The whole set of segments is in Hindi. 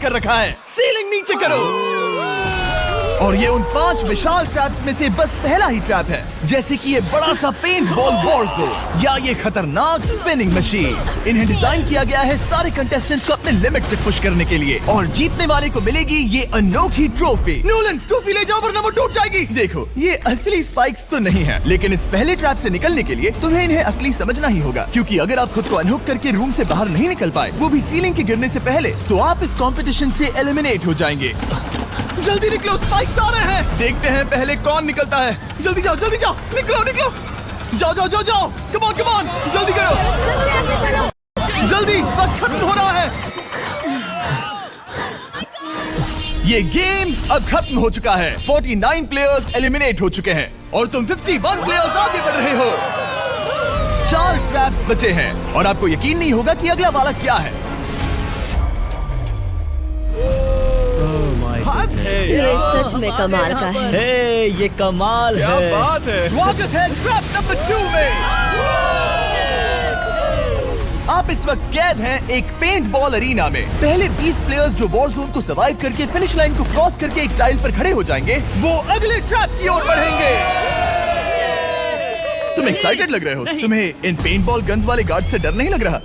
कर रखा है। सीलिंग नीचे करो। और ये उन 5 विशाल ट्रैप्स में से बस पहला ही ट्रैप है, जैसे कि ये बड़ा सा पेंट बॉल वॉरज़ोन या ये खतरनाक स्पिनिंग मशीन। इन्हें डिजाइन किया गया है सारे कंटेस्टेंट्स को अपने लिमिट तक पुश करने के लिए, और जीतने वाले को मिलेगी ये अनोखी ट्रॉफी। नोलन, ट्रॉफी ले जाओ वरना वो टूट जाएगी। देखो, ये असली स्पाइक्स तो नहीं है, लेकिन इस पहले ट्रैप से निकलने के लिए तुम्हें इन्हें असली समझना ही होगा, क्योंकि अगर आप खुद को अनहुक करके रूम से बाहर नहीं निकल पाए, वो भी सीलिंग के गिरने से पहले, तो आप इस कंपटीशन से एलिमिनेट हो जाएंगे। जल्दी निकलो, स्पाइक्स आ रहे हैं। देखते हैं पहले कौन निकलता है। जल्दी जाओ, निकलो। जाओ। कम ऑन, जल्दी करो। जल्दी, वक्त खत्म हो रहा है। ये गेम अब खत्म हो चुका है। 49 प्लेयर्स एलिमिनेट हो चुके हैं और तुम 51 प्लेयर्स आगे बढ़ रहे हो। 4 ट्रैप्स बचे हैं और आपको यकीन नहीं होगा कि अगला वाला क्या है। ये सच में कमाल का है। ये कमाल क्या है। बात है। स्वागत है ट्रैप नंबर 2 में। आप इस वक्त कैद हैं एक पेंट बॉल अरीना में। पहले 20 प्लेयर्स जो वॉर जोन को सर्वाइव करके फिनिश लाइन को क्रॉस करके एक टाइल पर खड़े हो जाएंगे, वो अगले ट्रैप की ओर बढ़ेंगे। तुम एक्साइटेड लग रहे हो। तुम्हें इन पेंट बॉल गन्स वाले गार्ड से डर नहीं लग रहा?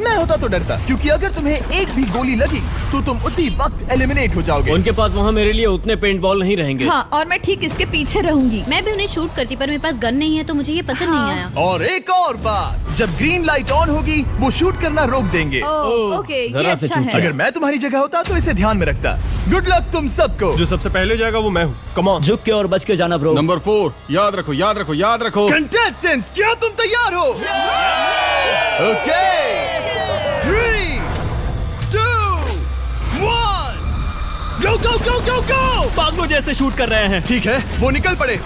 मैं होता तो डरता, क्योंकि अगर तुम्हें एक भी गोली लगी तो तुम उसी वक्त एलिमिनेट हो जाओगे। उनके पास वहाँ मेरे लिए उतने पेंट बॉल नहीं रहेंगे। हाँ, और मैं ठीक इसके पीछे रहूंगी। मैं भी उन्हें शूट करती, पर मेरे पास गन नहीं है तो मुझे ये पसंद नहीं आया। और एक और बात, जब ग्रीन लाइट ऑन होगी वो शूट करना रोक देंगे। ओके, ये जरा से अच्छा चूक है। गया। अगर मैं तुम्हारी जगह होता तो इसे ध्यान में रखता। गुड लक तुम सबको। जो सबसे पहले जाएगा वो मैं हूँ। Come on. झुक के और बच के जाना ब्रो। नंबर 4, याद रखो। कंटेस्टेंट्स, क्या तुम तैयार हो? Okay, 3, 2, 1, go! पागलों जैसे शूट कर रहे हैं। ठीक है, वो निकल पड़े।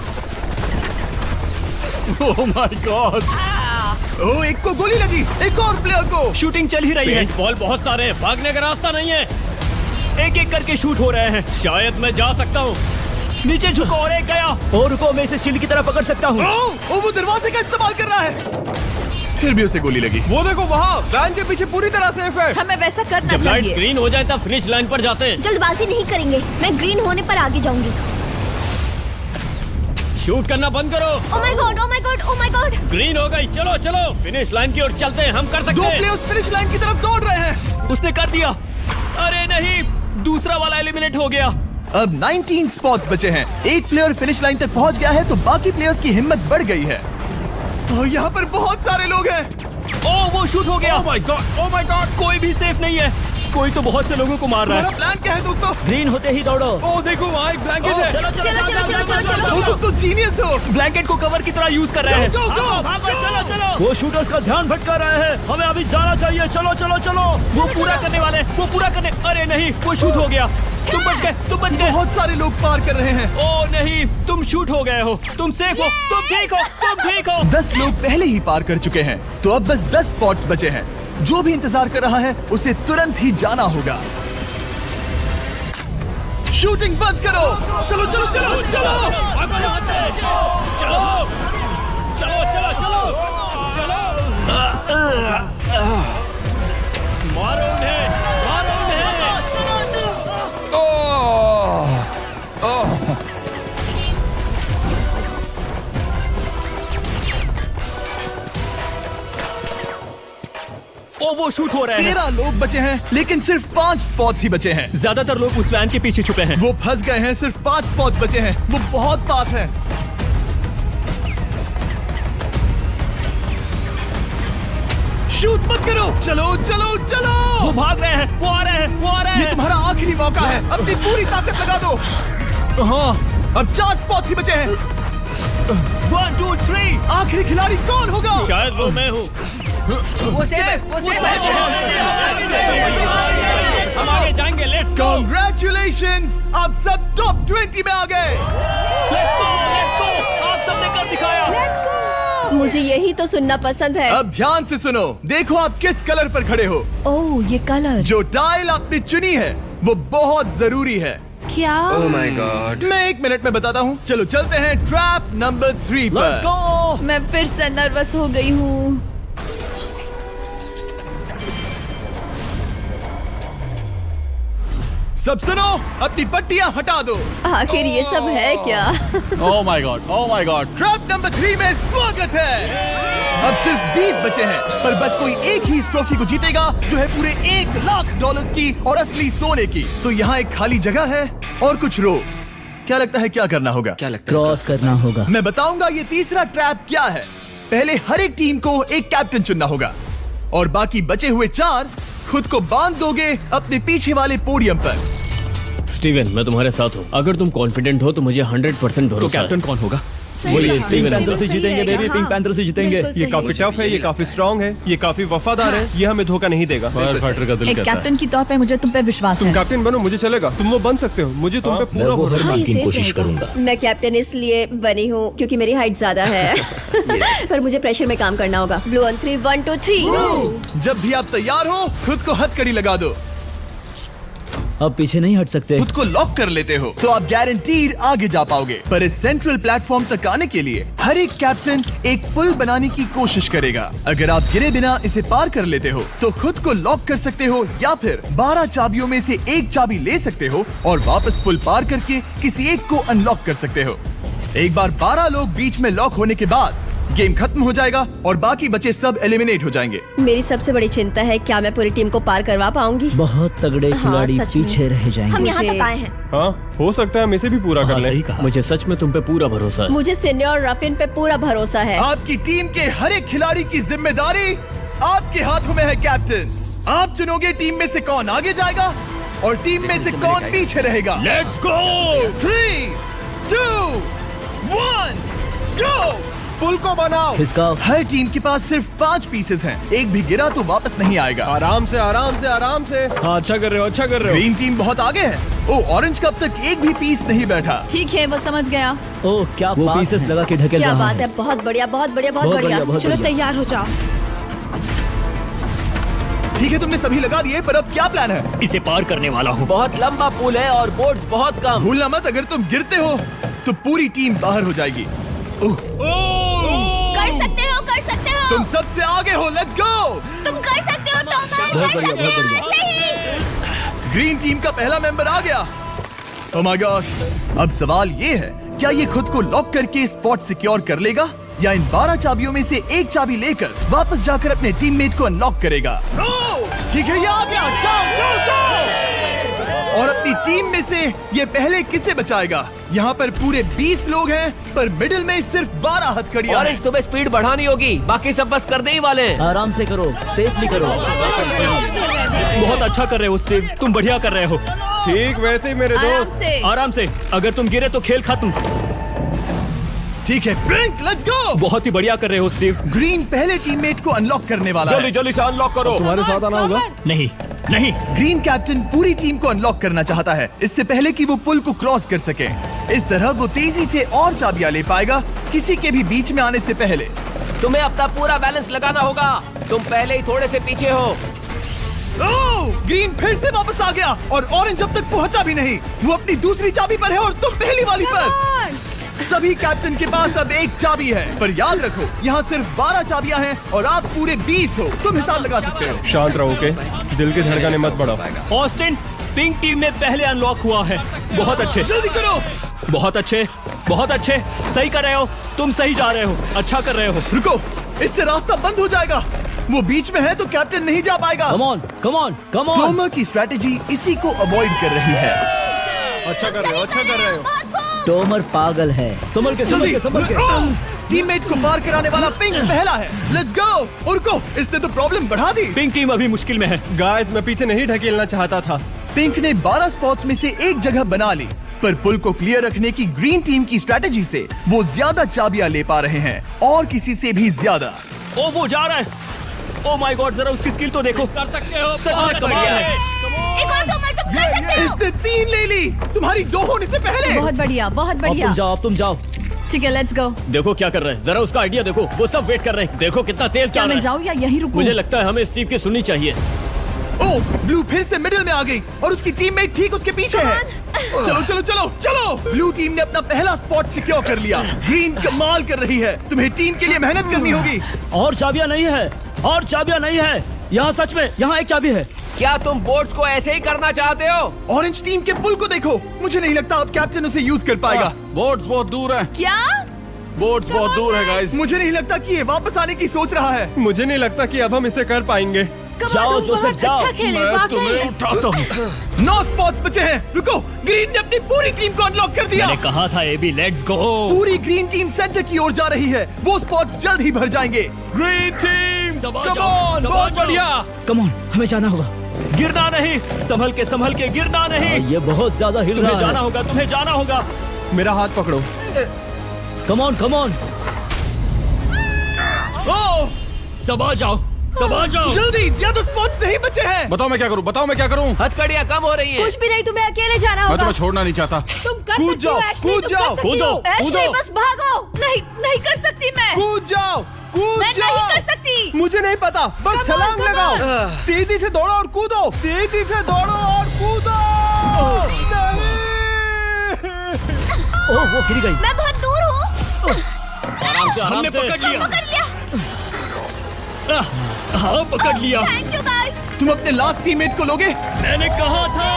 ओह माय गॉड। ओह, एक को गोली लगी, एक और प्लेयर को। शूटिंग चल ही रही है। पेंट बॉल बहुत सारे हैं, भागने का रास्ता नहीं है। एक एक करके शूट हो रहे हैं। शायद मैं जा सकता हूँ। नीचे झुको और एक गया। और रुको, मैं इसे शील्ड की तरह पकड़ सकता हूँ। ओह, वो दरवाजे का इस्तेमाल कर रहा है। फिर भी उसे गोली लगी। वो देखो वहाँ, वैन के पीछे पूरी तरह सेफ है। हमें वैसा करना जब लाइट चाहिए। ग्रीन हो जाए तब फिनिश लाइन पर जाते हैं। जल्दबाजी नहीं करेंगे, मैं ग्रीन होने पर आगे जाऊंगी। शूट करना बंद करो। Oh my God. ग्रीन हो गई। चलो फिनिश लाइन की ओर चलते हैं। हम कर सकते 2 हैं। प्लेयर्स फिनिश लाइन की तरफ दौड़ रहे हैं। उसने कर दिया। अरे नहीं, दूसरा वाला एलिमिनेट हो गया। अब 19 स्पॉट्स बचे हैं। एक प्लेयर फिनिश लाइन तक पहुंच गया है तो बाकी प्लेयर्स की हिम्मत बढ़ गई है। और यहाँ पर बहुत सारे लोग हैं। ओह, वो शूट हो गया। ओह माय गॉड। कोई भी सेफ नहीं है। कोई तो बहुत से लोगों को मार रहा तुम्हारा है। प्लान क्या है दोस्तों? ग्रीन होते ही दौड़ो। ओह देखो वहाँ एक ब्लैंकेट है। ओ, तुम तो जीनियस हो। ब्लैंकेट को कवर की तरह यूज कर रहे हैं। चलो। वो शूटर्स का ध्यान भटका रहे हैं। हमें अभी जाना चाहिए। चलो। वो पूरा करने। अरे नहीं, वो शूट हो गया। तुम बच गए। बहुत सारे लोग पार कर रहे हैं। ओह नहीं, तुम शूट हो गए हो। तुम सेफ हो। तुम ठीक हो। 10 लोग पहले ही पार कर चुके हैं, तो अब बस 10 स्पॉट्स बचे हैं। जो भी इंतजार कर रहा है उसे तुरंत ही जाना होगा। शूटिंग बंद करो। चलो। मारो उन्हें। वो शूट हो रहे हैं। 13 लोग बचे हैं, लेकिन सिर्फ 5 स्पॉट्स ही बचे हैं। ज्यादातर लोग उस वैन के पीछे छुपे हैं। वो फंस गए हैं। सिर्फ 5 स्पॉट्स बचे हैं। वो बहुत पास है। शूट मत करो। चलो। वो भाग रहे हैं। वो आ रहे हैं। ये तुम्हारा आखिरी मौका है। अपनी पूरी ताकत लगा दो। हाँ, अब 4 स्पॉट्स ही बचे हैं। 1, 2, 3। आखिरी खिलाड़ी कौन होगा? शायद वो मैं हूँ। वो सेफ हम आगे जाएंगे। Let's go. Congratulations! आप सब टॉप 20 में आ गए। Let's go. आप सबने कर दिखाया। मुझे यही तो सुनना पसंद है। अब ध्यान से सुनो। देखो आप किस कलर पर खड़े हो। ओह, ये कलर। जो टाइल आपने चुनी है वो बहुत जरूरी है। क्या? ओह माय गॉड। मैं 1 मिनट में बताता हूँ। चलो चलते हैं ट्रैप नंबर 3 पर। Let's go. मैं फिर से नर्वस हो गई हूँ। सब सुनो, अपनी पट्टियां हटा दो। आखिर ये सब है क्या? Oh my God, oh my God. Trap number 3 में स्वागत है। अब सिर्फ 20 बचे हैं, पर बस कोई एक ही इस ट्रॉफी को जीतेगा जो है पूरे $1,00,000 की और असली सोने की। तो यहाँ एक खाली जगह है और कुछ रोप्स। क्या लगता है क्या करना होगा? क्रॉस करना होगा। मैं बताऊंगा ये तीसरा ट्रैप क्या है। पहले हर एक टीम को एक कैप्टन चुनना होगा और बाकी बचे हुए 4 खुद को बांध दोगे अपने पीछे वाले पोडियम पर। स्टीवन, मैं तुम्हारे साथ हूँ। अगर तुम कॉन्फिडेंट हो तो मुझे 100% भरोसा है। तो कैप्टन कौन होगा? बोलिए स्टीवन। पैंथर से जीतेंगे बेबी, पिंक पैंथर से जीतेंगे। ये काफी टफ है, ये काफी स्ट्रांग है, ये काफी वफादार है, ये हमें धोखा नहीं देगा। फायर फाइटर का दिल एक कहता है। कैप्टन की तौर पे मुझे तुम पे विश्वास तुम है। कैप्टन बनो, मुझे चलेगा। तुम वो बन सकते हो, मुझे तुम पे पूरा भरोसा है। हाँ, ये कोशिश safe करूंगा। रहेगा। मैं कैप्टन इसलिए बनी हूँ क्योंकि मेरी हाइट ज्यादा है। पर मुझे प्रेशर में काम करना होगा। Blue on 3, 1 2 3। जब भी आप तैयार हो खुद को हथकड़ी लगा दो। अब पीछे नहीं हट सकते। खुद को लॉक कर लेते हो तो आप गारंटीड आगे जा पाओगे। पर इस सेंट्रल प्लेटफॉर्म तक आने के लिए हर एक कैप्टन एक पुल बनाने की कोशिश करेगा। अगर आप गिरे बिना इसे पार कर लेते हो तो खुद को लॉक कर सकते हो या फिर 12 चाबियों में से एक चाबी ले सकते हो और वापस पुल पार करके किसी एक को अनलॉक कर सकते हो। एक बार 12 लोग बीच में लॉक होने के बाद गेम खत्म हो जाएगा और बाकी बचे सब एलिमिनेट हो जाएंगे। मेरी सबसे बड़ी चिंता है क्या मैं पूरी टीम को पार करवा पाऊंगी। बहुत तगड़े खिलाड़ी सच में। पीछे रह जाएंगे। हम यहाँ मुझे- तक आए हैं। हाँ, हो सकता है हम इसे भी पूरा कर लें। सही कहा। मुझे सच में तुम पे पूरा भरोसा है। मुझे सीनियर रफिन पे पूरा भरोसा है। आपकी टीम के हर एक खिलाड़ी की जिम्मेदारी आपके हाथों में है कैप्टन। आप चुनोगे टीम में से कौन आगे जाएगा और टीम में से कौन पीछे रहेगा। Let's go. 3 2 1 गो। पुल को बनाओ। खिसकाओ। हर टीम के पास सिर्फ 5 पीसेस हैं। एक भी गिरा तो वापस नहीं आएगा। आराम से, आराम से, आराम से। हाँ, अच्छा कर रहे हो, अच्छा कर रहे ग्रीन टीम बहुत आगे है। ओ, ऑरेंज कब तक एक भी पीस नहीं बैठा। ठीक है, वो समझ गया। हो। ओह क्या वो पीसेस लगा के ढकेल क्या रहा बात है, बहुत बढ़िया बहुत बढ़िया बहुत बहुत बढ़िया। बढ़िया, बहुत चलो बढ़िया। तैयार हो जाओ। ठीक है, तुमने सभी लगा दिए, पर अब क्या प्लान है? इसे पार करने वाला हूँ। बहुत लंबा पुल है और बोर्ड्स बहुत कम। भूलना मत, अगर तुम गिरते हो तो पूरी टीम बाहर हो जाएगी। कर सकते हो, कर सकते हो। तुम सबसे आगे हो, लेट्स गो। तुम कर सकते हो, टॉमर, बहुत कर बढ़िया, सकते बहुत हो। बढ़िया। ऐसे ही। ग्रीन टीम का पहला मेंबर आ गया। ओह माय गॉड। अब सवाल ये है, क्या ये खुद को लॉक करके स्पॉट सिक्योर कर लेगा या इन 12 चाबियों में से एक चाबी लेकर वापस जाकर अपने टीममेट को अनलॉक करेगा? ठीक है, ये आ गया। जाओ जाओ जाओ। और अपनी टीम में से ये पहले किसे बचाएगा? यहाँ पर पूरे 20 लोग हैं, पर मिडिल में सिर्फ 12 हथकड़ियां हैं। तुम्हें स्पीड बढ़ानी होगी, बाकी सब बस करने ही वाले हैं। आराम से करो, सेफली करो। बहुत अच्छा कर रहे हो स्टीव, तुम बढ़िया कर रहे हो। ठीक वैसे ही मेरे आराम दोस्त। से। आराम से, अगर तुम गिरे तो खेल खत्म। ठीक है, ब्लिंक, लेट्स गो। बहुत ही बढ़िया कर रहे हो स्टीव। ग्रीन पहले टीममेट को अनलॉक करने वाला है। जल्दी से अनलॉक करो। तुम्हारे साथ आना होगा। नहीं नहीं, ग्रीन कैप्टन पूरी टीम को अनलॉक करना चाहता है इससे पहले कि वो पुल को क्रॉस कर सके। इस तरह वो तेजी से और चाबियां ले पाएगा किसी के भी बीच में आने से पहले। तुम्हें अपना पूरा बैलेंस लगाना होगा, तुम पहले ही थोड़े से पीछे हो। ओह, ग्रीन फिर से वापस आ गया और ऑरेंज अब तक पहुंचा भी नहीं। वो अपनी दूसरी चाबी पर है और तुम पहली वाली पर। सभी कैप्टन के पास अब एक चाबी है, पर याद रखो यहाँ सिर्फ 12 चाबियां हैं और आप पूरे 20 हो। तुम हिसाब लगा सकते हो। शांत रहो, ओके? दिल की धड़कनें मत बढ़ाओ। ऑस्टिन, पिंक टीम में पहले अनलॉक हुआ है। बहुत अच्छे, जल्दी करो। बहुत अच्छे, बहुत अच्छे। सही कर रहे हो, तुम सही जा रहे हो, अच्छा कर रहे हो। रुको, इससे रास्ता बंद हो जाएगा। वो बीच में है तो कैप्टन नहीं जा पाएगा। Come on, come on, come on. Tomer की स्ट्रेटेजी इसी को अवॉइड कर रही है। अच्छा कर रहे हो, अच्छा कर रहे हो। टोमर पागल है। संभल के, संभल के, संभल के। टीममेट को पार कराने वाला पिंक पहला है। Let's go. रुको, इसने तो प्रॉब्लम बढ़ा दी। पिंक टीम अभी मुश्किल में है। गाइस, मैं पीछे नहीं ढकेलना चाहता था। पिंक ने 12 स्पॉट्स में से एक जगह बना ली, पर पुल को क्लियर रखने की ग्रीन टीम की स्ट्रेटेजी से वो ज्यादा चाबियां ले पा रहे हैं और किसी से भी ज्यादा। ओ वो जा रहा है। ओ माय गॉड, जरा उसकी स्किल तो देखो। कर सकते हो, सच में कमाल है। एक और टॉमर, तुम कर सकते हो। इसने 3 ले ली, तुम्हारी 2 होने से पहले। बहुत बढ़िया, बहुत अब बढ़िया। तुम जाओ, अब तुम जाओ। ठीक है, लेट्स गो। देखो क्या कर रहे हैं, जरा उसका आइडिया देखो। वो सब वेट कर रहे हैं, देखो कितना तेज क्या चल मैं रहा है। जाऊँ या यहीं रुकूं? मुझे लगता है हमें स्टीव की सुननी चाहिए। ओ, ब्लू फिर से मिडिल में आ गई और उसकी टीममेट ठीक उसके पीछे है। चलो चलो चलो चलो। ब्लू टीम ने अपना पहला स्पॉट सिक्योर कर लिया। ग्रीन कमाल कर रही है। तुम्हें टीम के लिए मेहनत करनी होगी। और चाबियां नहीं है, और चाबियां नहीं है। यहाँ सच में, यहाँ एक चाबी है। क्या तुम बोर्ड्स को ऐसे ही करना चाहते हो? ऑरेंज टीम के पुल को देखो, मुझे नहीं लगता अब कैप्टन उसे यूज कर पाएगा। बोर्ड्स बहुत दूर है, क्या? बोर्ड्स बहुत दूर है गाइस। मुझे नहीं लगता कि ये वापस आने की सोच रहा है। मुझे नहीं लगता कि अब हम इसे कर पाएंगे। जाओ जोसेफ जाओ। मैं तुम्हें उठाता हूँ। 9 स्पॉट्स बचे हैं। रुको, ग्रीन ने अपनी पूरी टीम को अनलॉक कर दिया। मैंने कहा था एबी, लेट्स गो। पूरी ग्रीन टीम सेंटर की ओर जा रही है। वो स्पॉट्स जल्द ही भर जाएंगे। ग्रीन टीम सबा कम जाओ, ऑन, सबा बहुत जाओ। बढ़िया। कम ऑन, हमें जाना होगा। गिरना नहीं, संभल के गिरना नहीं। ये बहुत ज्यादा हिल तुम्हें रहा जाना है। होगा, तुम्हें जाना होगा। मेरा हाथ पकड़ो। कम ऑन, कम ऑन। ओह, सबा जाओ, सबा जाओ। जल्दी, ज्यादा स्पॉट्स नहीं बचे हैं। बताओ मैं क्या करूँ, बताओ मैं क्या करूँ। हथकड़ियाँ कम हो रही हैं। कुछ भी नहीं, तुम्हें अकेले जाना मैं होगा। तुम्हें छोड़ना नहीं चाहता। तुम कर कूद सकती हो, जाओ, एशली, कूद तुम जाओ, कर सकती हो। कूदो, एशली, कूदो। बस भागो। नहीं, नहीं कर सकती मैं। कूद जाओ, कूद मैं जाओ। नहीं कर सकती। मुझे नहीं पता, बस छलांग लगाओ। तेजी से दौड़ो और कूदो, तेजी से दौड़ो और कूदो। ओह, वो गिर गई। मैं बहुत दूर हूँ। हमने पकड़ लिया। पकड़ लिया। हाँ, पकड़ लिया। Thank you guys. तुम अपने लास्ट टीममेट को लोगे? मैंने कहा था,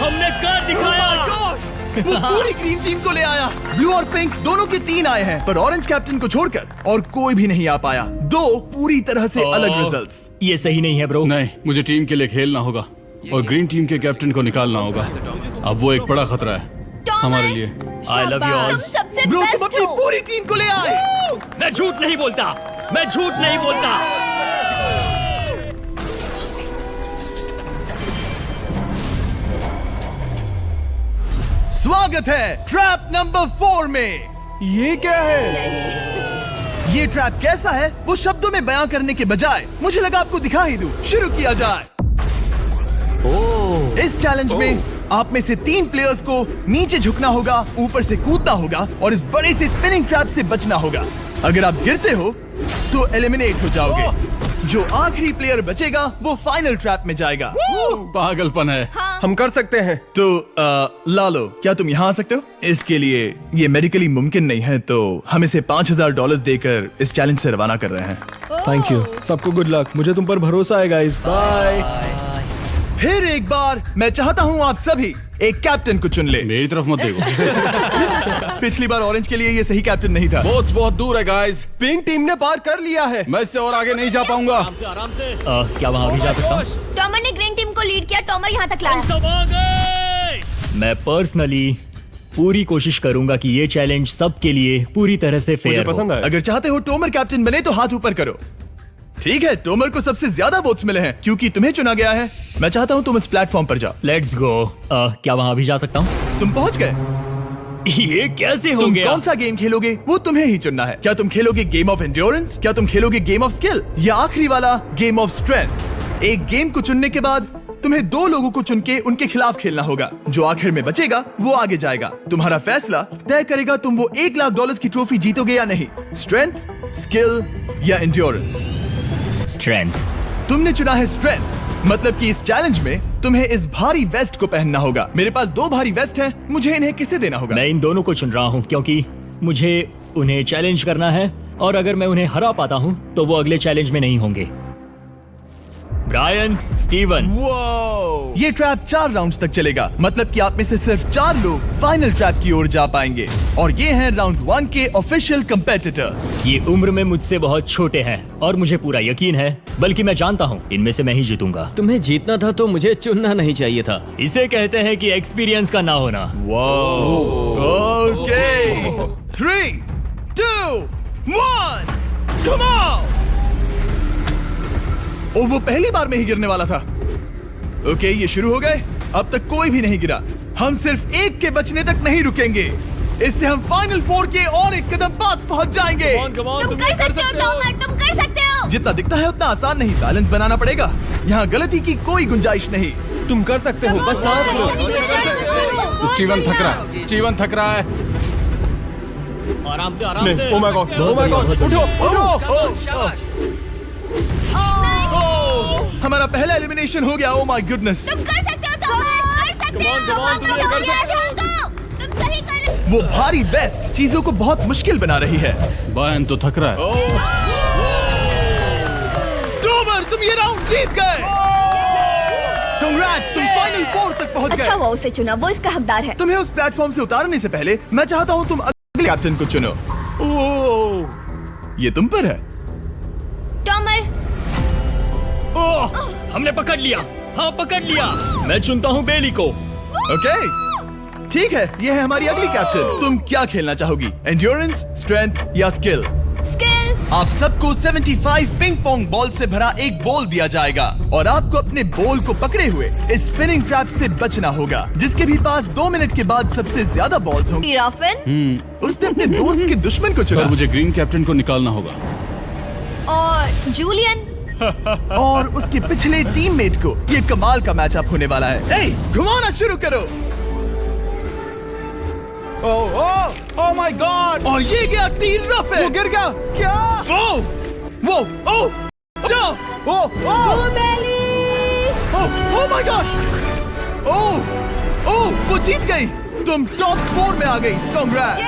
हमने कर दिखाया। Oh my gosh! वो पूरी ग्रीन टीम को ले आया। ब्लू और पिंक दोनों के 3 आए हैं, पर ऑरेंज कैप्टन को छोड़कर और कोई भी नहीं आ पाया। 2 पूरी तरह से अलग रिजल्ट्स। ये सही नहीं है ब्रो। नहीं, मुझे टीम के लिए खेलना होगा और ग्रीन टीम के कैप्टन को निकालना होगा। अब वो एक बड़ा खतरा है हमारे लिए। I love you all. तुम सबसे ब्रो, तुम बेस्ट अपनी हो। पूरी टीम को ले आए। मैं झूठ नहीं बोलता, मैं झूठ नहीं बोलता। स्वागत है ट्रैप नंबर 4 में। ये क्या है? ये ट्रैप कैसा है वो शब्दों में बयां करने के बजाय मुझे लगा आपको दिखा ही दूं। शुरू किया जाए। इस चैलेंज में आप में से 3 प्लेयर्स को नीचे झुकना होगा, ऊपर से कूदना होगा और इस बड़े से स्पिनिंग ट्रैप से बचना होगा। अगर आप गिरते हो तो एलिमिनेट हो जाओगे। जो आखिरी प्लेयर बचेगा वो फाइनल ट्रैप में जाएगा। पागलपन है। हम कर सकते हैं। तो लालो, क्या तुम यहाँ आ सकते हो? इसके लिए ये मेडिकली मुमकिन नहीं है, तो हम इसे $5000 देकर इस चैलेंज से रवाना कर रहे हैं। Thank you. सबको गुड लक। मुझे तुम पर भरोसा है गाइस। बाय। फिर एक बार मैं चाहता हूँ आप सभी एक कैप्टन को चुन ले। मेरी तरफ मत देखो। पिछली बार ऑरेंज के लिए ये सही कैप्टन नहीं था। बोर्ड्स बहुत दूर है गाइस। पिंक टीम ने पार कर लिया है। मैं इससे और आगे नहीं जा पाऊंगा। आराम से। क्या वहाँ भी जा सकता हूँ? टॉमर ने ग्रीन टीम को लीड किया। टॉमर यहाँ तक लाया। सब आ गए। मैं पर्सनली पूरी कोशिश करूंगा कि ये चैलेंज सबके लिए पूरी तरह से मुझे फेयर पसंद हो। आया। अगर चाहते हो टोमर कैप्टन बने तो हाथ ऊपर करो। ठीक है, टोमर को सबसे ज्यादा वोट्स मिले हैं क्योंकि तुम्हें चुना गया है। मैं चाहता हूँ तुम इस प्लेटफॉर्म पर जाओ। Let's go. क्या वहाँ भी जा सकता हूँ? तुम पहुँच गए। ये कैसे हो तुम गया? कौन सा गेम खेलोगे वो तुम्हें ही चुनना है। क्या तुम खेलोगे गेम ऑफ एंड्योरेंस, क्या तुम खेलोगे गेम ऑफ स्किल, या आखिरी वाला गेम ऑफ स्ट्रेंथ? एक गेम को चुनने के बाद तुम्हें 2 लोगों को चुन के उनके खिलाफ खेलना होगा। जो आखिर में बचेगा वो आगे जाएगा। तुम्हारा फैसला तय करेगा तुम वो $1,00,000 की ट्रॉफी जीतोगे या नहीं। स्ट्रेंथ, स्किल या एंड्योरेंस। स्ट्रेंथ। तुमने चुना है स्ट्रेंथ, मतलब कि इस चैलेंज में तुम्हें इस भारी वेस्ट को पहनना होगा। मेरे पास 2 भारी वेस्ट हैं, मुझे इन्हें किसे देना होगा? मैं इन दोनों को चुन रहा हूँ क्योंकि मुझे उन्हें चैलेंज करना है और अगर मैं उन्हें हरा पाता हूँ तो वो अगले चैलेंज में नहीं होंगे। Brian, Steven. वो ये ट्रैप 4 राउंड्स तक चलेगा, मतलब कि आप में से सिर्फ 4 लोग फाइनल ट्रैप की ओर जा पाएंगे और ये हैं राउंड 1 के ऑफिशियल कंपेटिटर्स। ये उम्र में मुझसे बहुत छोटे हैं और मुझे पूरा यकीन है, बल्कि मैं जानता हूँ इनमें से मैं ही जीतूंगा। तुम्हें जीतना था तो मुझे चुनना नहीं चाहिए था। इसे कहते हैं कि एक्सपीरियंस का ना होना। Okay, 3, 2, 1, come on. ओ, वो पहली बार में ही गिरने वाला था। ओके, ये शुरू हो गए। अब तक कोई भी नहीं गिरा। हम सिर्फ एक के बचने तक नहीं रुकेंगे। इससे हम फाइनल 4 के और एक कदम पास पहुंच जाएंगे। तुम कर सकते हो टॉमर, तुम कर सकते हो। जितना दिखता है उतना आसान नहीं, बैलेंस बनाना पड़ेगा। यहाँ गलती की कोई गुंजाइश नहीं। तुम कर सकते हो, बस सांस लो। स्टीवन थक रहा है। स्टीवन थक रहा है। आराम से, आराम से। Oh my God, oh my God, उठो, उठो। हमारा पहला एलिमिनेशन हो गया। Oh my goodness. तुम कर सकते हो टॉमर, कर सकते हो। तुम सही कर रहे हो। वो भारी वेस्ट चीजों को बहुत मुश्किल बना रही है। बहन तो थक रहा है। टोमर, तुम ये राउंड जीत गए। Congrats, तुम फाइनल 4 तक पहुंच अच्छा गए। हुआ उसे चुना, वो इसका हकदार है। तुम्हें उस प्लेटफॉर्म से उतारने से पहले मैं चाहता हूँ तुम अगले कैप्टन को चुनो। ये तुम पर है। टॉमर, ओह, हमने पकड़ लिया। हाँ, पकड़ लिया। मैं चुनता हूँ बेली को। ओके, ठीक है, ये है हमारी अगली कैप्टन। तुम क्या खेलना चाहोगी, एंड्योरेंस, स्ट्रेंथ या स्किल? स्किल। आप सबको 75 पिंग पोंग बॉल से भरा एक बॉल दिया जाएगा और आपको अपने बॉल को पकड़े हुए इस स्पिनिंग ट्रैप से बचना होगा, जिसके भी पास 2 मिनट के बाद सबसे ज्यादा बॉल्स होंगी। गिराफिन उसने अपने दोस्त के दुश्मन को चुना पर मुझे ग्रीन कैप्टन को निकालना होगा। और जूलियन। और उसके पिछले टीममेट को। ये कमाल का मैचअप होने वाला है। ए, घुमाना शुरू करो। ओह माय गॉड! और ये गया टीम रफे। वो गिर गया। क्या? ओह माय गॉड! ओह, वो जीत गई। तुम टॉप 4 में आ गई। कांग्रेट्स।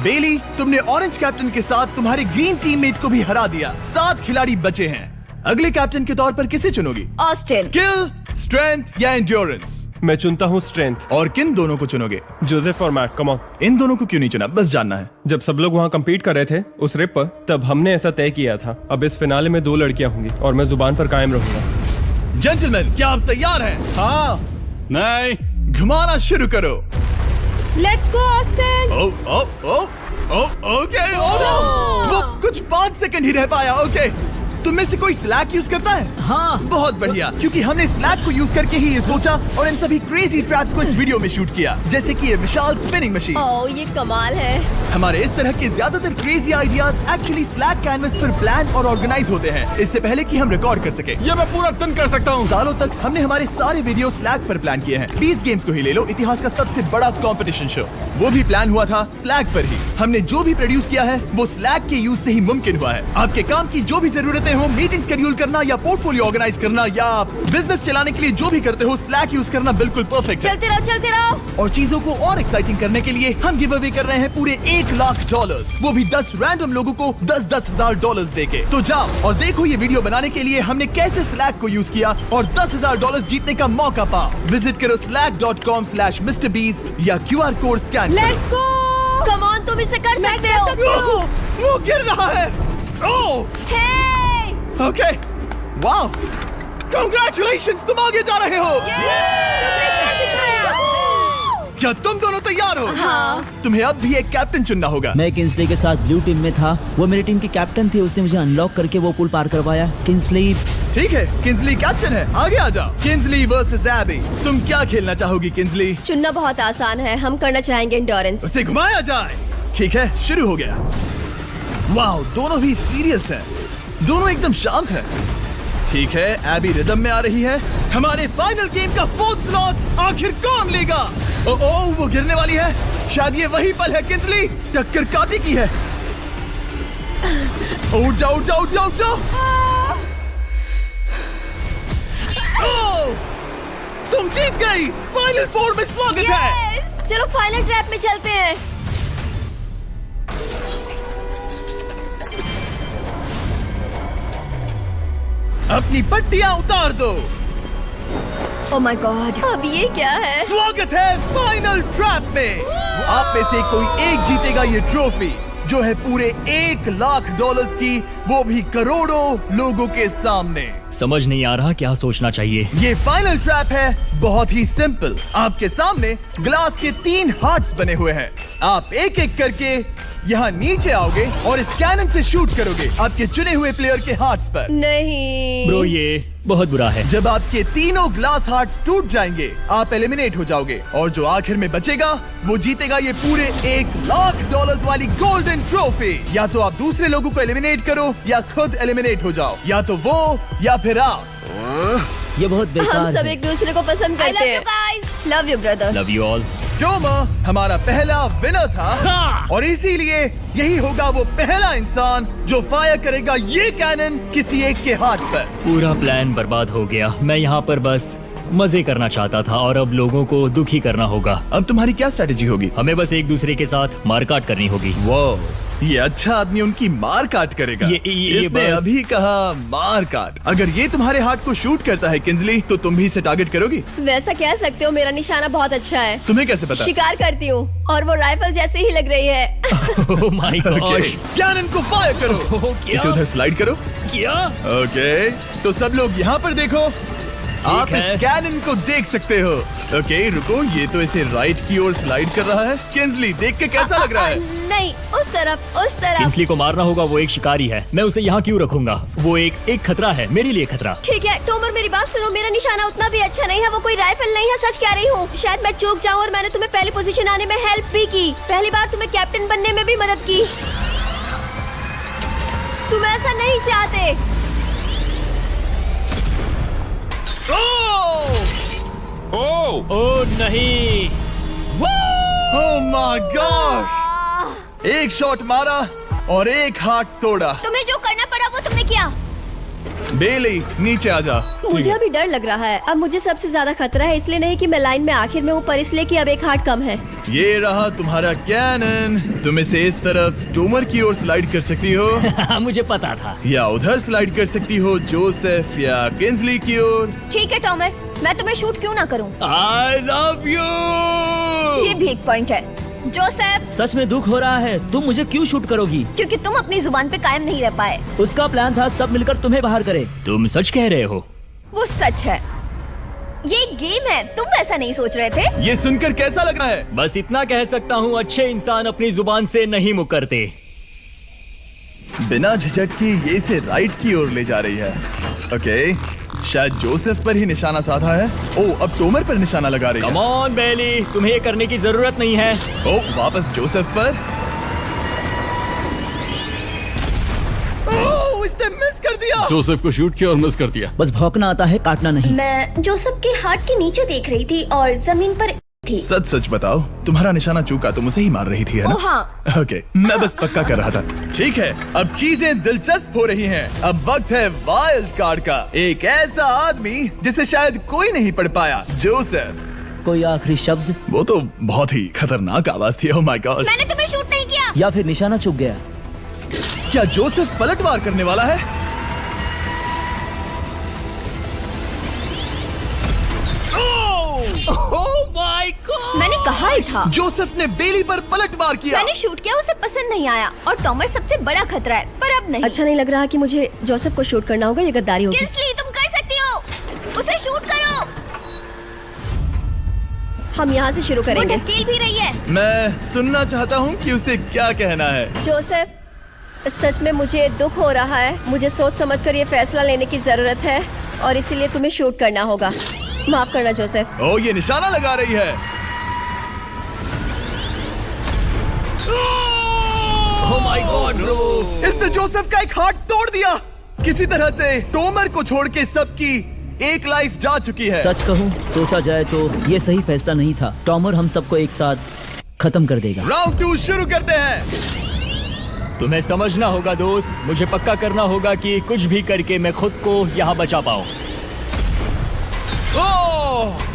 बेली, तुमने ऑरेंज कैप्टन के साथ तुम्हारे ग्रीन टीममेट को भी हरा दिया। 7 खिलाड़ी बचे हैं। अगले कैप्टन के तौर पर किसे चुनोगी? ऑस्टिन। स्किल, स्ट्रेंथ या एंड्योरेंस? मैं चुनता हूँ स्ट्रेंथ। और किन दोनों को चुनोगे? जोसेफ और मैट, कम ऑन। इन दोनों को क्यों नहीं चुना, बस जानना है। जब सब लोग वहाँ कम्पीट कर रहे थे उस रिप पर, तब हमने ऐसा तय किया था। अब इस फिनाले में 2 लड़कियां होंगी और मैं जुबान पर कायम रहूंगा। जेंटलमैन, क्या आप तैयार हैं? हाँ। नहीं, घुमाना शुरू करो। Let's go Austin. ओके। वो कुछ 5 सेकंड ही रह पाया। ओके, तुम में से कोई स्लैक यूज करता है? हाँ। बहुत बढ़िया, क्योंकि हमने स्लैक को यूज करके ही ये सोचा और इन सभी क्रेजी ट्रैप्स को इस वीडियो में शूट किया, जैसे कि ये विशाल स्पिनिंग मशीन। ओह, ये कमाल है। हमारे इस तरह के ज्यादातर crazy ideas actually slack canvas पर प्लान और ऑर्गेनाइज होते हैं, इससे पहले कि हम रिकॉर्ड कर सके। ये मैं पूरा टन कर सकता हूँ। सालों तक हमने हमारे सारे वीडियो स्लैक पर प्लान किए हैं। 20 गेम्स को ही ले लो, इतिहास का सबसे बड़ा कंपटीशन शो, वो भी प्लान हुआ था स्लैक पर ही। हमने जो भी प्रोड्यूस किया है वो स्लैक के यूज से ही मुमकिन हुआ है। आपके काम की जो भी जरूरतें हो, मीटिंग शेड्यूल करना या पोर्टफोलियो ऑर्गेनाइज करना या बिजनेस चलाने के लिए जो भी करते हो, स्लैक यूज करना बिल्कुल परफेक्ट है। चलते रहो, चलते रहो। और चीजों को और एक्साइटिंग करने के लिए हम गिव अवे कर रहे हैं पूरे $1,00,000, वो भी 10 रैंडम लोगों को $10,000 देके। तो जाओ और देखो ये वीडियो बनाने के लिए हमने कैसे स्लैक को यूज किया और $10,000 जीतने का मौका पाओ। विजिट करो slack.com/MrBeast या QR कोड स्कैन करो। Let's go. कम ऑन, तुम इसे कर सकते हो। वो गिर रहा है। ओह, हे। ओके, वाओ, कांग्रेचुलेशंस, तुम आगे जा रहे हो। क्या तुम दोनों तैयार हो? हाँ। तुम्हें अब भी एक कैप्टन चुनना होगा। मैं किंसली के साथ ब्लू टीम में था। वो मेरी टीम के कैप्टन थे। उसने मुझे अनलॉक करके वो पुल पार करवाया। किंसली। ठीक है, किंसली कैप्टन है, आगे आ जाओ। किंसली वर्सेस एबी, तुम क्या खेलना चाहोगी किंसली? चुनना बहुत आसान है, हम करना चाहेंगे एंड्योरेंस। उसे घुमाया जाए। ठीक है, शुरू हो गया। वाओ, दोनों भी सीरियस हैं, दोनों एकदम शांत हैं। ठीक है, एबी रिदम में आ रही है। हमारे फाइनल गेम का 4th स्लॉट आखिर कौन लेगा? ओह, वो गिरने वाली है। शायद ये वही पल है किंसली, टक्कर काटी की है। उठ जाओ, उठ जाओ, उठ जाओ, उठ जाओ। ओह, तुम जीत गई। फाइनल 4 में स्वागत है। Yes! चलो फाइनल ट्रैप में चलते हैं। अपनी पट्टियां उतार दो। ओह माय गॉड, अब ये क्या है? स्वागत है फाइनल ट्रैप में। आप में से कोई एक जीतेगा ये ट्रॉफी, जो है पूरे $1,00,000 की, वो भी करोड़ों लोगों के सामने। समझ नहीं आ रहा क्या सोचना चाहिए। ये फाइनल ट्रैप है, बहुत ही सिंपल। आपके सामने ग्लास के 3 हार्ट्स बने हुए हैं। आप एक एक करके यहाँ नीचे आओगे और इस कैनन से शूट करोगे आपके चुने हुए प्लेयर के हार्ट्स पर। नहीं ब्रो, ये बहुत बुरा है। जब आपके तीनों ग्लास हार्ट्स टूट जाएंगे, आप एलिमिनेट हो जाओगे और जो आखिर में बचेगा वो जीतेगा ये पूरे $1,00,000 वाली गोल्डन ट्रॉफी। या तो आप दूसरे लोगों को एलिमिनेट करो या खुद एलिमिनेट हो जाओ, या तो वो या फिर आप। ये बहुत बेकार हम सब है। एक दूसरे को पसंद I करते love हैं। you guys. Love you brother. Love you all. टोमा हमारा पहला विनर था और इसीलिए यही होगा वो पहला इंसान जो फायर करेगा ये कैनन किसी एक के हाथ पर। पूरा प्लान बर्बाद हो गया। मैं यहाँ पर बस मजे करना चाहता था और अब लोगों को दुखी करना होगा। अब तुम्हारी क्या स्ट्रेटेजी होगी? हमें बस एक दूसरे के साथ मारकाट करनी होगी। वो ये अच्छा आदमी उनकी मार काट करेगा। ये इसने बस- अभी कहा मार काट। अगर ये तुम्हारे हार्ट को शूट करता है किंजली, तो तुम भी इसे टारगेट करोगी। वैसा कह सकते हो, मेरा निशाना बहुत अच्छा है। तुम्हें कैसे पता? शिकार करती हूँ और वो राइफल जैसे ही लग रही है। Oh my God. Okay, cannon को फायर करो। क्या? इसे उधर स्लाइड करो। क्या? ओके, तो सब लोग यहाँ पर देखो। आप इस है। कैनन को देख सकते हो। ओके, रुको, ये तो इसे राइट की ओर स्लाइड कर रहा है। किंजली, देख के कैसा लग रहा है? नहीं, उस तरफ, उस तरफ। किंसली को मारना होगा, वो एक शिकारी है। मैं उसे यहाँ क्यों रखूंगा? वो एक खतरा है, मेरे लिए खतरा। ठीक है टोमर, मेरी बात सुनो। मेरा निशाना उतना भी अच्छा नहीं है, वो कोई राइफल नहीं है, सच कह रही हूँ। शायद मैं चूक जाऊँ और मैंने तुम्हें पहली पोजीशन आने में हेल्प भी की। पहली बार तुम्हें कैप्टन बनने में भी मदद की। तुम ऐसा नहीं चाहते। ओह नहीं। ओह माय गॉड! एक शॉट मारा और एक हाथ तोड़ा। तुम्हें जो करना पड़ा वो तुमने किया। बेली, नीचे आ जा। मुझे अभी डर लग रहा है। अब मुझे सबसे ज्यादा खतरा है, इसलिए नहीं कि मैं लाइन में आखिर में ऊपर, इसलिए कि अब एक हार्ट कम है। ये रहा तुम्हारा कैनन। तुम इसे इस तरफ टोमर की ओर स्लाइड कर सकती हो मुझे पता था। या उधर स्लाइड कर सकती हो जोसेफ या किंजली की ओर। ठीक है टॉमर, मैं तुम्हें शूट क्यों ना करूं? I love you. ये भी एक पॉइंट है। जोसेफ, सच में दुख हो रहा है। तुम मुझे क्यों शूट करोगी? क्योंकि तुम अपनी जुबान पे कायम नहीं रह पाए। उसका प्लान था सब मिलकर तुम्हें बाहर करे। तुम सच कह रहे हो? वो सच है। ये एक गेम है, तुम ऐसा नहीं सोच रहे थे? ये सुनकर कैसा लग रहा है? बस इतना कह सकता हूँ, अच्छे इंसान अपनी जुबान से नहीं मुकरते। बिना झिझक के ये इसे राइट की ओर ले जा रही है। ओके, शायद जोसेफ पर ही निशाना साधा है। ओ, अब टोमर पर निशाना लगा रही है। कम ऑन बेली, तुम्हें ये करने की जरूरत नहीं है। ओ, वापस जोसेफ पर। ओ, इसने मिस कर दिया। जोसेफ को शूट किया और मिस कर दिया। बस भौंकना आता है, काटना नहीं। मैं जोसेफ के हार्ट के नीचे देख रही थी और जमीन पर थी। सच सच बताओ, तुम्हारा निशाना चूका, तुम उसे ही मार रही थी, है ना? ओ हाँ। ओके, मैं बस पक्का कर रहा था। ठीक है, अब चीजें दिलचस्प हो रही हैं। अब वक्त है वाइल्ड कार्ड का। एक ऐसा आदमी जिसे शायद कोई नहीं पढ़ पाया, जोसेफ। कोई आखिरी शब्द? वो तो बहुत ही खतरनाक आवाज थी। ओह माय गॉड! मैंने तुम्हें शूट नहीं किया। या फिर निशाना चूक गया? क्या जोसेफ पलटवार करने वाला है? Oh my God! मैंने कहा ही था। जोसेफ ने बेली पर पलटवार किया। मैंने शूट किया, उसे पसंद नहीं आया और टॉमर सबसे बड़ा खतरा है, पर अब नहीं। अच्छा नहीं लग रहा कि मुझे जोसेफ को शूट करना होगा, ये गद्दारी होगी। किंसली, तुम कर सकती हो। उसे शूट करो। हम यहाँ से शुरू वो करेंगे। ढकेल भी रही है। मैं सुनना चाहता हूँ कि उसे क्या कहना है। जोसेफ, सच में मुझे दुख हो रहा है। मुझे सोच समझकर ये फैसला लेने की जरूरत है और इसीलिए तुम्हें शूट करना होगा। माफ करना जोसेफ। ओ, ये निशाना लगा रही है। Oh my God bro! इसने जोसेफ का एक हाथ तोड़ दिया। किसी तरह से टोमर को छोड़ के सबकी एक लाइफ जा चुकी है। सच कहूँ, सोचा जाए तो ये सही फैसला नहीं था। टॉमर हम सबको एक साथ खत्म कर देगा। राउंड 2 शुरू करते हैं। तुम्हें समझना होगा दोस्त, मुझे पक्का करना होगा कि कुछ भी करके मैं खुद को यहाँ बचा पाऊँ। ओह!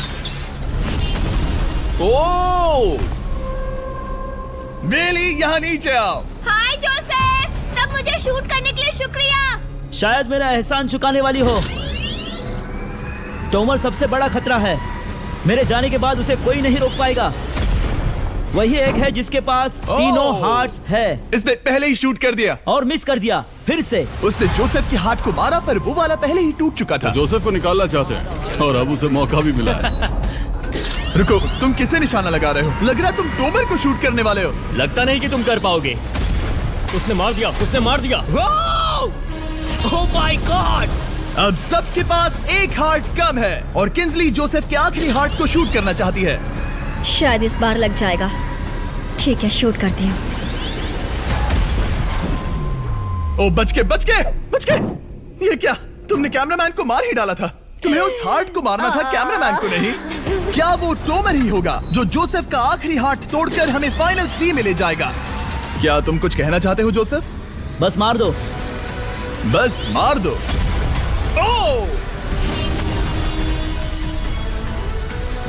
ओह! बेली, यहाँ नीचे आओ। हाय जोसेफ, तब मुझे शूट करने के लिए शुक्रिया। शायद मेरा एहसान चुकाने वाली हो। टोमर सबसे बड़ा खतरा है। मेरे जाने के बाद उसे कोई नहीं रोक पाएगा। वही एक है जिसके पास तीनों हार्ट्स है। इसने पहले ही शूट कर दिया और मिस कर दिया फिर से। उसने जोसेफ के हाथ को मारा, पर वो वाला पहले ही टूट चुका था। जोसेफ को निकालना चाहते हैं और अब उसे मौका भी मिला है। रुको, तुम किसे निशाना लगा रहे हो? लग रहा तुम टोमर को शूट करने वाले हो। लगता नहीं कि तुम कर पाओगे। उसने मार दिया, उसने मार दिया। Oh my God! अब सबके पास एक हार्ट कम है और किंजली जोसेफ के आखिरी हार्ट को शूट करना चाहती है। शायद इस बार लग जाएगा। ठीक है, शूट करती हूँ। ओ, बच के, बच के, बच के! ये क्या? तुमने कैमरामैन को मार ही डाला था। तुम्हें उस हार्ट को मारना था, कैमरामैन को नहीं। क्या वो टोमर ही होगा जो जोसेफ का आखिरी हार्ट तोड़कर हमें फाइनल 3 में ले जाएगा? क्या तुम कुछ कहना चाहते हो जोसेफ? बस मार दो। बस मार दो। ओह!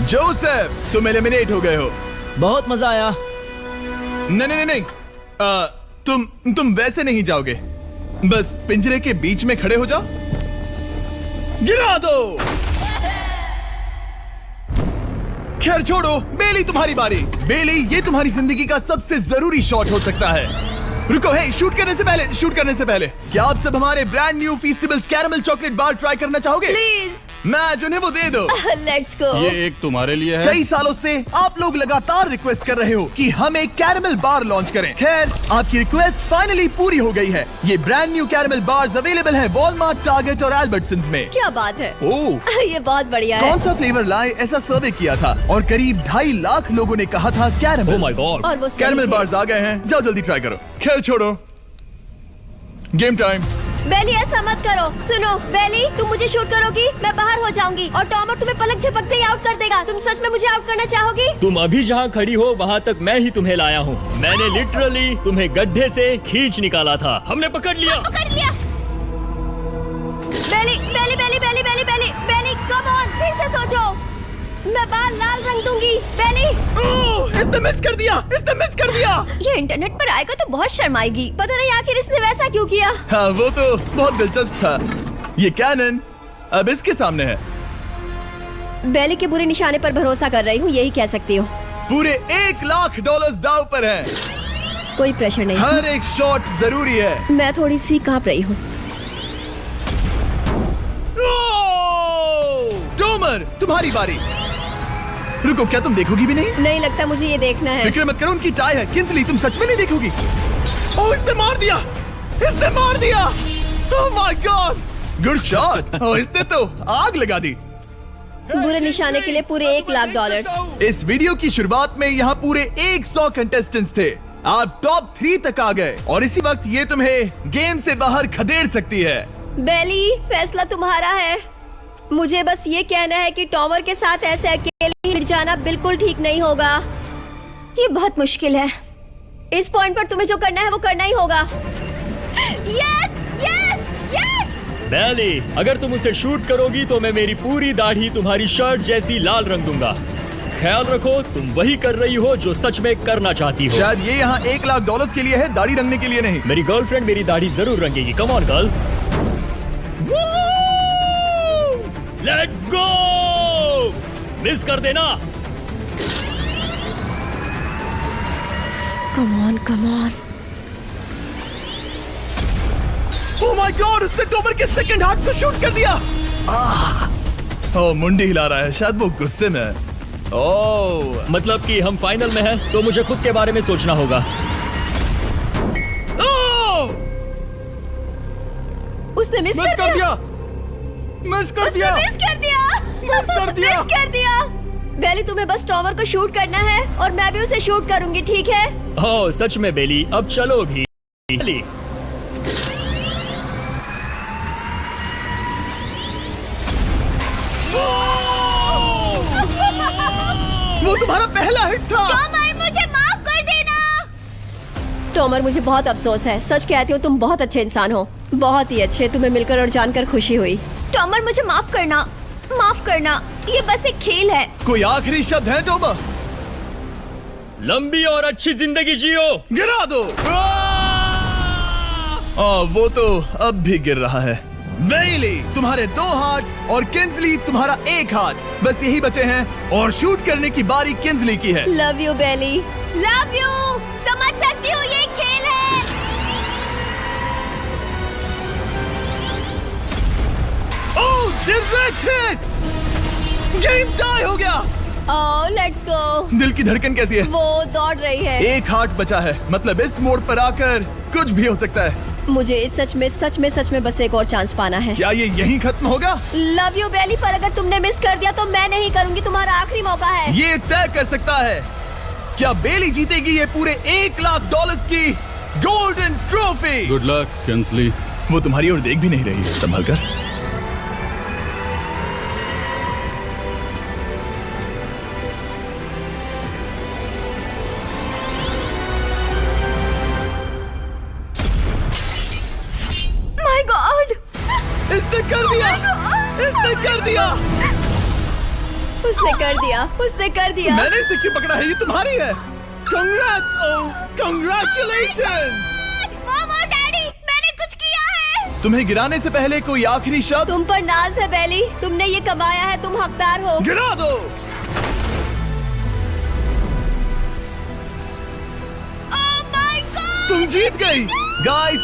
जोसेफ, तुम एलिमिनेट हो गए हो। बहुत मजा आया। नहीं नहीं नहीं नहीं, तुम वैसे नहीं जाओगे। बस पिंजरे के बीच में खड़े हो जाओ। गिरा दो। खैर छोड़ो, बेली तुम्हारी बारी। बेली, ये तुम्हारी जिंदगी का सबसे जरूरी शॉट हो सकता है। रुको, हे, शूट करने से पहले क्या आप सब हमारे brand new Feastables caramel chocolate bar try करना चाहोगे? प्लीज। मैं उन्हें वो दे दो। Let's go. ये एक तुम्हारे लिए है। कई सालों से आप लोग लगातार रिक्वेस्ट कर रहे हो कि हम एक कैरेमल बार लॉन्च करें। खैर, आपकी रिक्वेस्ट फाइनली पूरी हो गई है। ये brand new caramel bars available हैं वॉलमार्ट, टारगेट और एल्बर्टसन्स में। क्या बात है। ओह, ये बहुत बढ़िया है। कौन सा फ्लेवर लाए, ऐसा सर्वे किया था और करीब 2.5 लाख लोगों ने कहा था कैरेमल। Oh my God. और वो सही कैरेमल थे। बार्स आ गए हैं, जाओ जल्दी ट्राई करो। खैर छोड़ो, गेम टाइम। बेली, ऐसा मत करो। सुनो बेली, तुम मुझे शूट करोगी, मैं बाहर हो जाऊंगी और टॉमर तुम्हें पलक झपकते ही आउट कर देगा। तुम सच में मुझे आउट करना चाहोगी? तुम अभी जहाँ खड़ी हो वहाँ तक मैं ही तुम्हें लाया हूँ। मैंने लिटरली तुम्हें गड्ढे से खींच निकाला था। हमने पकड़ लिया। पकड़ लिया। बेली बेली बेली बेली बेली बेली बेली, कम ऑन, फिर से सोचो। मैं बाल लाल रंग दूंगी। बेली, ओह, इसने मिस कर दिया। ये इंटरनेट पर आएगा तो बहुत शर्माएगी। पता नहीं आखिर इसने वैसा क्यों किया। हाँ, वो तो बहुत दिलचस्प था। ये कैनन अब इसके सामने है। बेली के बुरे निशाने पर भरोसा कर रही हूँ, यही कह सकती हूँ। पूरे $1 लाख दाव पर है। कोई प्रेशर नहीं। हर एक शॉट जरूरी है। मैं थोड़ी सी कांप रही हूँ। टॉमर, तुम्हारी बारी। रुको, क्या तुम देखोगी भी नहीं? नहीं लगता मुझे ये देखना है। फिक्र मत करो, उनकी टाई है। किंसली, तुम सच में नहीं देखोगी? ओह, इसने मार दिया। Oh my god, good shot. Oh, इसने तो आग लगा दी। बुरे निशाने के लिए पूरे $1 लाख। इस वीडियो की शुरुआत में यहाँ पूरे 100 कंटेस्टेंट्स थे। आप टॉप 3 तक आ गए और इसी वक्त ये तुम्हें गेम से बाहर खदेड़ सकती है। बेली, फैसला तुम्हारा है। मुझे बस ये कहना है कि टॉमर के साथ ऐसे अकेले हिट जाना बिल्कुल ठीक नहीं होगा। ये बहुत मुश्किल है। इस पॉइंट पर तुम्हें जो करना है वो करना ही होगा। Yes yes yes. बेली, अगर तुम उसे शूट करोगी तो मैं मेरी पूरी दाढ़ी तुम्हारी शर्ट जैसी लाल रंग दूंगा। ख्याल रखो, तुम वही कर रही हो जो सच में करना चाहती हो। शायद ये यहाँ $1 लाख के लिए है, दाढ़ी रंगने के लिए नहीं। मेरी गर्लफ्रेंड मेरी दाढ़ी जरूर रंगेगी। Come on girl, let's go. Miss कर देना। Come on come on. Oh my god, उसने टॉमर के सेकंड हार्ट को शूट कर दिया। ओह, मुंडी हिला रहा है, शायद वो गुस्से में है। ओह, मतलब कि हम फाइनल में हैं, तो मुझे खुद के बारे में सोचना होगा। उसने मिस कर दिया। मिस कर दिया। बेली, तुम्हें बस टॉमर को शूट करना है और मैं भी उसे शूट करूंगी, ठीक है? ओह सच में बेली, अब चलो भी। बेली, वो तुम्हारा पहला हिट था। टॉमर, मुझे माफ कर देना। टॉमर, मुझे बहुत अफसोस है। सच कहती हूँ, तुम बहुत अच्छे इंसान हो, बहुत ही अच्छे। तुम्हें मिलकर और जानकर खुशी हुई। टॉमर, मुझे माफ करना। ये बस एक खेल है। कोई आखिरी शब्द है टॉमर? लंबी और अच्छी जिंदगी जियो। गिरा दो। वो तो अब भी गिर रहा है। बेली, तुम्हारे 2 हार्ट्स और किंसली तुम्हारा 1 हार्ट बस यही बचे हैं और शूट करने की बारी किंसली की है। Love you Bailey, love you. समझ सकती हूँ, ये एक खेल है। Oh, direct hit. Game tie हो गया। Oh, let's go. दिल की धड़कन कैसी है? वो दौड़ रही है। 1 हार्ट बचा है, मतलब इस मोड़ पर आकर कुछ भी हो सकता है। मुझे सच में बस एक और चांस पाना है। क्या ये यहीं खत्म होगा? लव यू बेली, पर अगर तुमने मिस कर दिया तो मैं नहीं करूंगी। तुम्हारा आखिरी मौका है। ये तय कर सकता है क्या बेली जीतेगी ये पूरे $1 लाख की golden trophy. Good luck Kinsley. वो तुम्हारी ओर देख भी नहीं रही है, संभल कर। माय गॉड, इसने कर दिया। उसने कर दिया। मैंने इसे क्यों पकड़ा है? ये तुम्हारी है। Congrats! Oh, congratulations! तुम्हें गिराने से पहले कोई आखिरी शब्द? तुम पर नाज है बेली, तुमने ये कमाया है, तुम हकदार हो। गिरा दो। तुम जीत गई गाइस।